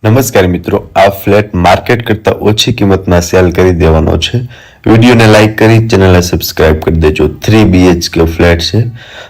નમસ્કાર મિત્રો, આ ફ્લેટ માર્કેટ કરતાં ઓછી કિંમતમાં સેલ કરી દેવાનો છે. વિડીયોને લાઇક કરી ચેનલને સબસ્ક્રાઇબ કરી દેજો. 3 BHK ફ્લેટ છે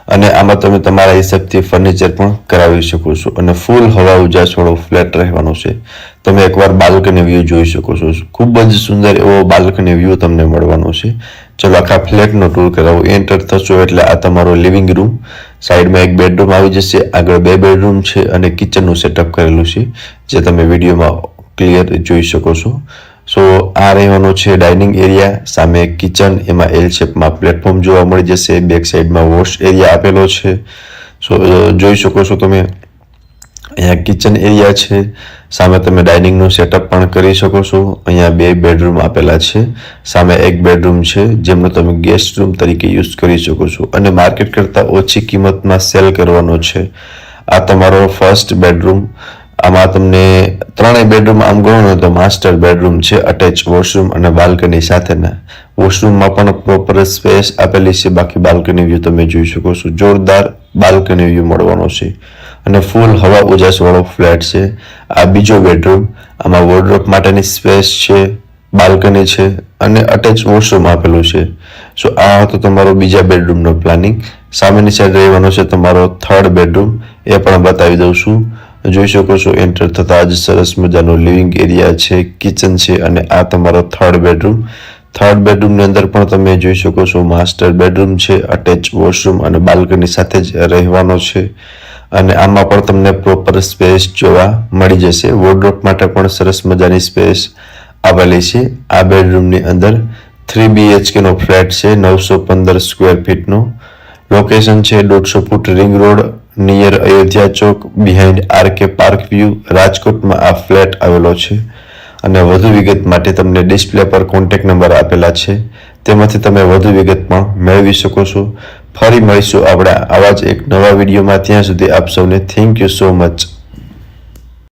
અને આમાં તમે તમારા હિસાબથી ફર્નિચર પણ કરાવી શકો છો અને ફૂલ હવા ઉજાસવાળો ફ્લેટ રહેવાનો છે. તમે એકવાર બાલ્કની વ્યૂ જોઈ શકો છો. ખૂબ જ સુંદર એવો બાલ્કની વ્યૂ તમને મળવાનો છે. ચલો આખા ફ્લેટનો ટૂર કરાવો. એન્ટર થશો એટલે આ તમારો લિવિંગ રૂમ, સાઈડમાં એક બેડરૂમ આવી જશે, આગળ 2 બેડરૂમ છે અને કિચનનું સેટઅપ કરેલું છે જે તમે વિડીયોમાં ક્લિયર જોઈ શકો છો. સો આ રહેવાનો છે ડાઇનિંગ એરિયા, સામે કિચન, એમાં એલ શેપમાં પ્લેટફોર્મ જોવા મળી જશે. બેક સાઈડમાં વોશ એરિયા આપેલો છે. સો જોઈ શકો છો તમે અહીંયા કિચન એરિયા છે, સામે તમે ડાઇનિંગનું સેટઅપ પણ કરી શકો છો. અહીંયા 2 બેડરૂમ આપેલા છે, સામે એક બેડરૂમ છે જેમનો તમે ગેસ્ટ રૂમ તરીકે યુઝ કરી શકો છો અને માર્કેટ કરતાં ઓછી કિંમતમાં સેલ કરવાનો છે. આ તમારો ફર્સ્ટ બેડરૂમ. આમાં તમને 3 બેડરૂમ આમ ગણો ને તો માસ્ટર બેડરૂમ છે, અટેચ વોશરૂમ અને બાલ્કની સાથેના. વોશરૂમમાં પણ પ્રોપર સ્પેસ આપેલી છે. બાકી બાલ્કની વ્યૂ તમે જોઈ શકો છો. જોરદાર બાલ્કની વ્યૂ મળવાનો છે અને ફૂલ હવા ઉજાસવાળો ફ્લેટ છે. આ બીજો બેડરૂમ, આમાં વોર્ડરોબ માટેની સ્પેસ છે, બાલ્કની છે અને અટેચ વોશરૂમ આપેલું છે. સો આ હતો તમારો બીજા બેડરૂમનો પ્લાનિંગ. સામેની સાઈડ રહેવાનો છે તમારો થર્ડ બેડરૂમ, એ પણ બતાવી દઉં છું. જોઈ શકો છો એન્ટર થતાં જ સરસ મજાનો લિવિંગ એરિયા છે, કિચન છે અને આ તમારો થર્ડ બેડરૂમ. થર્ડ બેડરૂમની અંદર પણ તમે જોઈ શકો છો માસ્ટર બેડરૂમ છે, અટેચ વોશરૂમ અને બાલ્કની સાથે જ રહેવાનો છે અને આમાં પણ તમને પ્રોપર સ્પેસ જોવા મળી જશે. વોર્ડરોબ માટે પણ સરસ મજાની સ્પેસ આવેલી છે. આ બેડરૂમની અંદર 3 BHK નો ફ્લેટ છે, 915 સ્ક્વેર ફીટનો. લોકેશન છે 150 foot ring road, near Ayodhya Chowk, behind RK park view, રાજકોટમાં આ ફ્લેટ આવેલો છે. અને વધુ વિગત માટે તમને ડિસ્પ્લે પર કોન્ટેક્ટ નંબર આપેલા છે, તેમાંથી તમે વધુ વિગત પણ મેળવી શકો છો. ફરી મળીશું આપણે આવા જ એક નવા વિડીયોમાં. ત્યાં સુધી આપ સૌને થેન્ક યુ સો મચ.